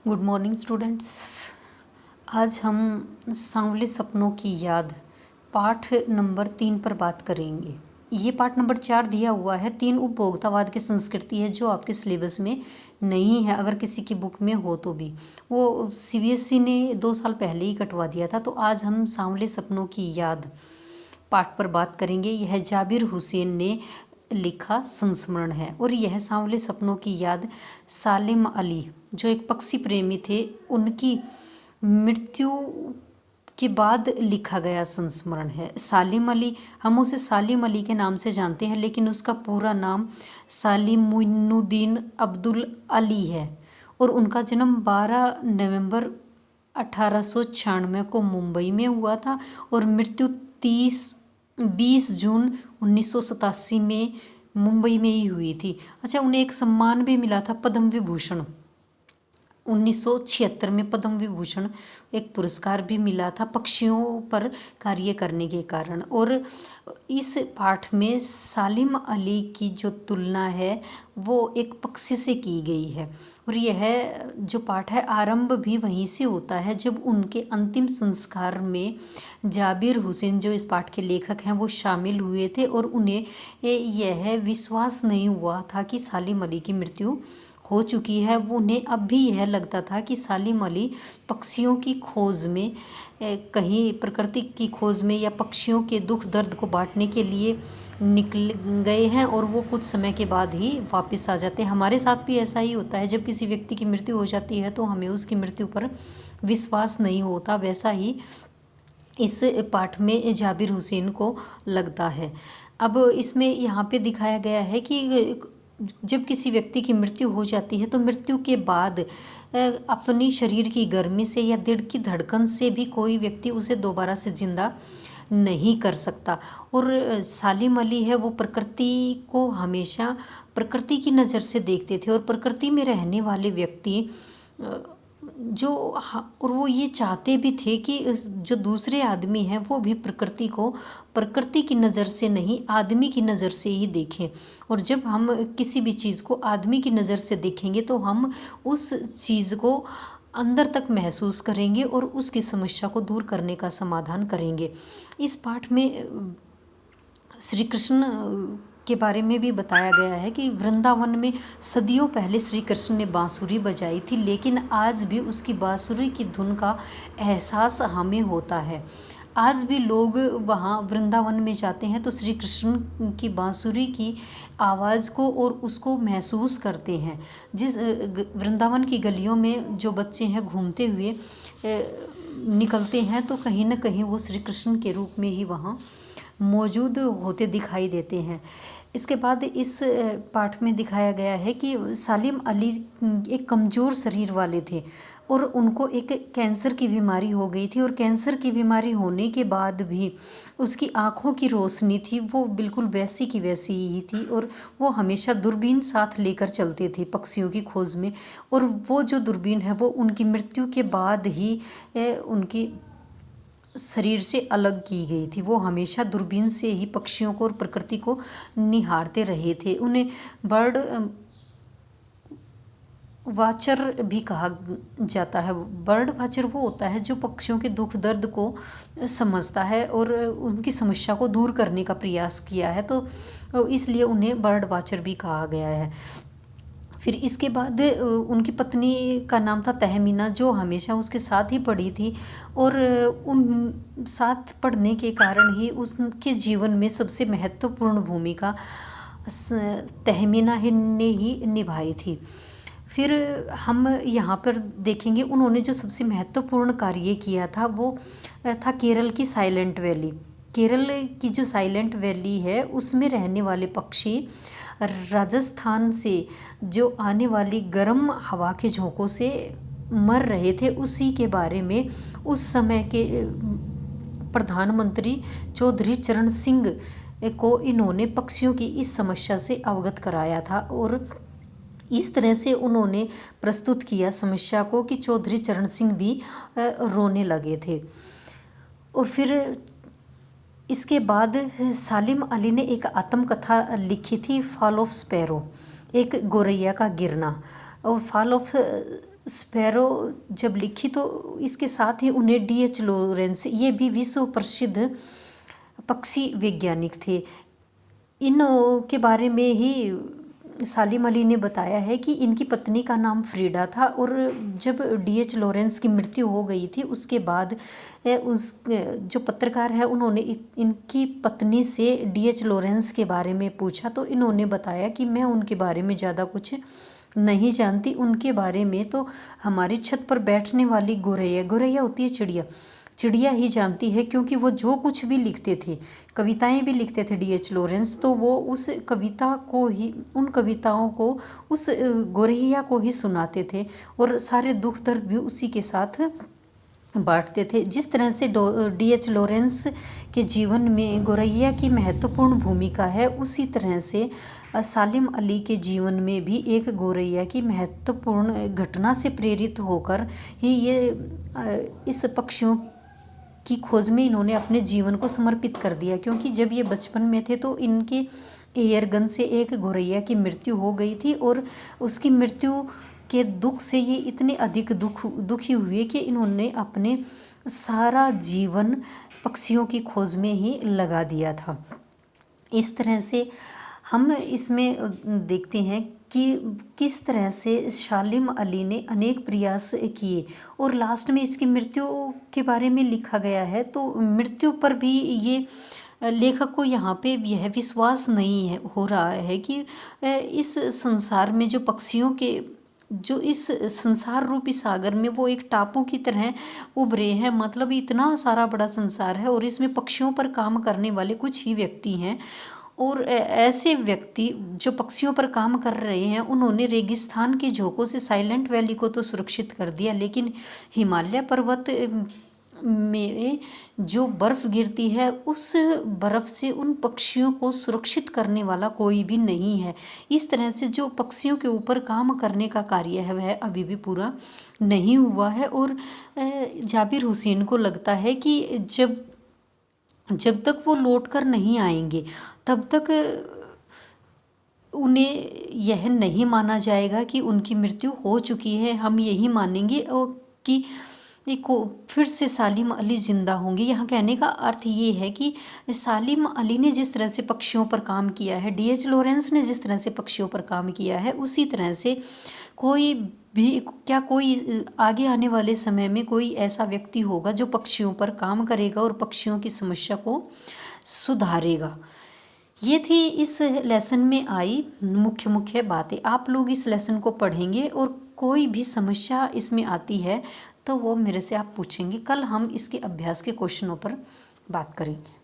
Good morning students. आज हम सांवले सपनों की याद पाठ नंबर 3 पर बात करेंगे। ये पाठ नंबर 4 दिया हुआ है। 3 उपभोक्तावाद की संस्कृति है जो आपके सिलेबस में नहीं है, अगर किसी की बुक में हो तो भी। वो सीबीएसई ने 2 साल पहले ही कटवा दिया था। तो आज हम सांवले सपनों की याद पाठ पर बात करेंगे। यह जाबिर हुसैन ने लिखा संस्मरण है और यह सांवले सपनों की याद सालिम अली जो एक पक्षी प्रेमी थे उनकी मृत्यु के बाद लिखा गया संस्मरण है। सालिम अली, हम उसे सालिम अली के नाम से जानते हैं, लेकिन उसका पूरा नाम सालिमुद्दीन अब्दुल अली है और उनका जन्म 12 नवंबर 1896 को मुंबई में हुआ था और मृत्यु 20 जून 1987 में मुंबई में ही हुई थी। अच्छा, उन्हें एक सम्मान भी मिला था, पद्म विभूषण। 1976 में पद्म विभूषण एक पुरस्कार भी मिला था पक्षियों पर कार्य करने के कारण। और इस पाठ में सालिम अली की जो तुलना है वो एक पक्षी से की गई है और यह जो पाठ है आरंभ भी वहीं से होता है जब उनके अंतिम संस्कार में जाबिर हुसैन जो इस पाठ के लेखक हैं वो शामिल हुए थे और उन्हें यह विश्वास नहीं हुआ था कि सालिम अली की मृत्यु हो चुकी है। वो उन्हें अब भी यह लगता था कि सालिम अली पक्षियों की खोज में, कहीं प्रकृति की खोज में या पक्षियों के दुख दर्द को बांटने के लिए निकल गए हैं और वो कुछ समय के बाद ही वापस आ जाते हैं। हमारे साथ भी ऐसा ही होता है, जब किसी व्यक्ति की मृत्यु हो जाती है तो हमें उसकी मृत्यु पर विश्वास नहीं होता। वैसा ही इस पाठ में जाबिर हुसैन को लगता है। अब इसमें यहाँ पे दिखाया गया है कि जब किसी व्यक्ति की मृत्यु हो जाती है तो मृत्यु के बाद अपनी शरीर की गर्मी से या दिल की धड़कन से भी कोई व्यक्ति उसे दोबारा से जिंदा नहीं कर सकता। और सालिम अली है वो प्रकृति को हमेशा प्रकृति की नज़र से देखते थे और प्रकृति में रहने वाले व्यक्ति और वो ये चाहते भी थे कि जो दूसरे आदमी हैं वो भी प्रकृति को प्रकृति की नज़र से नहीं, आदमी की नज़र से ही देखें। और जब हम किसी भी चीज़ को आदमी की नज़र से देखेंगे तो हम उस चीज़ को अंदर तक महसूस करेंगे और उसकी समस्या को दूर करने का समाधान करेंगे। इस पाठ में श्री कृष्ण के बारे में भी बताया गया है कि वृंदावन में सदियों पहले श्री कृष्ण ने बांसुरी बजाई थी, लेकिन आज भी उसकी बांसुरी की धुन का एहसास हमें होता है। आज भी लोग वहाँ वृंदावन में जाते हैं तो श्री कृष्ण की बांसुरी की आवाज़ को और उसको महसूस करते हैं। जिस वृंदावन की गलियों में जो बच्चे हैं घूमते हुए निकलते हैं तो कहीं ना कहीं वो श्री कृष्ण के रूप में ही वहाँ मौजूद होते दिखाई देते हैं। इसके बाद इस पाठ में दिखाया गया है कि सालिम अली एक कमज़ोर शरीर वाले थे और उनको एक कैंसर की बीमारी हो गई थी और कैंसर की बीमारी होने के बाद भी उसकी आँखों की रोशनी थी वो बिल्कुल वैसी की वैसी ही थी और वो हमेशा दूरबीन साथ लेकर चलते थे पक्षियों की खोज में। और वो जो दूरबीन है वो उनकी मृत्यु के बाद ही उनकी शरीर से अलग की गई थी। वो हमेशा दूरबीन से ही पक्षियों को और प्रकृति को निहारते रहे थे। उन्हें बर्ड वाचर भी कहा जाता है। बर्ड वाचर वो होता है जो पक्षियों के दुख दर्द को समझता है और उनकी समस्या को दूर करने का प्रयास किया है, तो इसलिए उन्हें बर्ड वाचर भी कहा गया है। फिर इसके बाद उनकी पत्नी का नाम था तहमीना जो हमेशा उसके साथ ही पढ़ी थी और उन साथ पढ़ने के कारण ही उसके जीवन में सबसे महत्वपूर्ण भूमिका तहमीना ने ही निभाई थी। फिर हम यहाँ पर देखेंगे उन्होंने जो सबसे महत्वपूर्ण कार्य किया था वो था केरल की साइलेंट वैली। केरल की जो साइलेंट वैली है उसमें रहने वाले पक्षी राजस्थान से जो आने वाली गर्म हवा के झोंकों से मर रहे थे, उसी के बारे में उस समय के प्रधानमंत्री चौधरी चरण सिंह को इन्होंने पक्षियों की इस समस्या से अवगत कराया था और इस तरह से उन्होंने प्रस्तुत किया समस्या को कि चौधरी चरण सिंह भी रोने लगे थे। और फिर इसके बाद सालिम अली ने एक आत्मकथा लिखी थी, फॉल ऑफ स्पैरो, एक गोरैया का गिरना। और फॉल ऑफ स्पैरो जब लिखी तो इसके साथ ही उन्हें D.H. लॉरेंस, ये भी विश्व प्रसिद्ध पक्षी वैज्ञानिक थे, इन के बारे में ही सालिम अली ने बताया है कि इनकी पत्नी का नाम फ्रीडा था, और जब D.H. लॉरेंस की मृत्यु हो गई थी उसके बाद उस जो पत्रकार है उन्होंने इनकी पत्नी से D.H. लॉरेंस के बारे में पूछा, तो इन्होंने बताया कि मैं उनके बारे में ज़्यादा कुछ नहीं जानती, उनके बारे में तो हमारी छत पर बैठने वाली गौरैया होती है चिड़िया ही जानती है, क्योंकि वो जो कुछ भी लिखते थे, कविताएं भी लिखते थे D.H. लॉरेंस, तो वो उस कविता को ही, उन कविताओं को उस गौरैया को ही सुनाते थे, और सारे दुख दर्द भी उसी के साथ बांटते थे। जिस तरह से D.H. लॉरेंस के जीवन में गौरैया की महत्वपूर्ण भूमिका है, उसी तरह से सालिम अली के जीवन में भी एक गौरैया की महत्वपूर्ण घटना से प्रेरित होकर ही ये इस पक्षियों की खोज में इन्होंने अपने जीवन को समर्पित कर दिया, क्योंकि जब ये बचपन में थे तो इनके एयरगन से एक गौरैया की मृत्यु हो गई थी, और उसकी मृत्यु के दुख से ये इतने अधिक दुखी हुए कि इन्होंने अपने सारा जीवन पक्षियों की खोज में ही लगा दिया था। इस तरह से हम इसमें देखते हैं कि किस तरह से सालिम अली ने अनेक प्रयास किए, और लास्ट में इसकी मृत्यु के बारे में लिखा गया है। तो मृत्यु पर भी ये लेखक को यहाँ पे यह विश्वास नहीं है हो रहा है कि इस संसार में जो पक्षियों के, जो इस संसार रूपी सागर में वो एक टापू की तरह उभरे हैं, मतलब इतना सारा बड़ा संसार है और इसमें पक्षियों पर काम करने वाले कुछ ही व्यक्ति हैं, और ऐसे व्यक्ति जो पक्षियों पर काम कर रहे हैं उन्होंने रेगिस्तान के झोंकों से साइलेंट वैली को तो सुरक्षित कर दिया, लेकिन हिमालय पर्वत में जो बर्फ़ गिरती है उस बर्फ़ से उन पक्षियों को सुरक्षित करने वाला कोई भी नहीं है। इस तरह से जो पक्षियों के ऊपर काम करने का कार्य है वह अभी भी पूरा नहीं हुआ है, और जाबिर हुसैन को लगता है कि जब तक वो लौट कर नहीं आएंगे तब तक उन्हें यह नहीं माना जाएगा कि उनकी मृत्यु हो चुकी है। हम यही मानेंगे और कि फिर से सालिम अली ज़िंदा होंगे। यहाँ कहने का अर्थ ये है कि सालिम अली ने जिस तरह से पक्षियों पर काम किया है, D.H. लॉरेंस ने जिस तरह से पक्षियों पर काम किया है, उसी तरह से कोई आगे आने वाले समय में कोई ऐसा व्यक्ति होगा जो पक्षियों पर काम करेगा और पक्षियों की समस्या को सुधारेगा। ये थी इस लेसन में आई मुख्य बातें। आप लोग इस लेसन को पढ़ेंगे और कोई भी समस्या इसमें आती है तो वो मेरे से आप पूछेंगे। कल हम इसके अभ्यास के क्वेश्चनों पर बात करेंगे।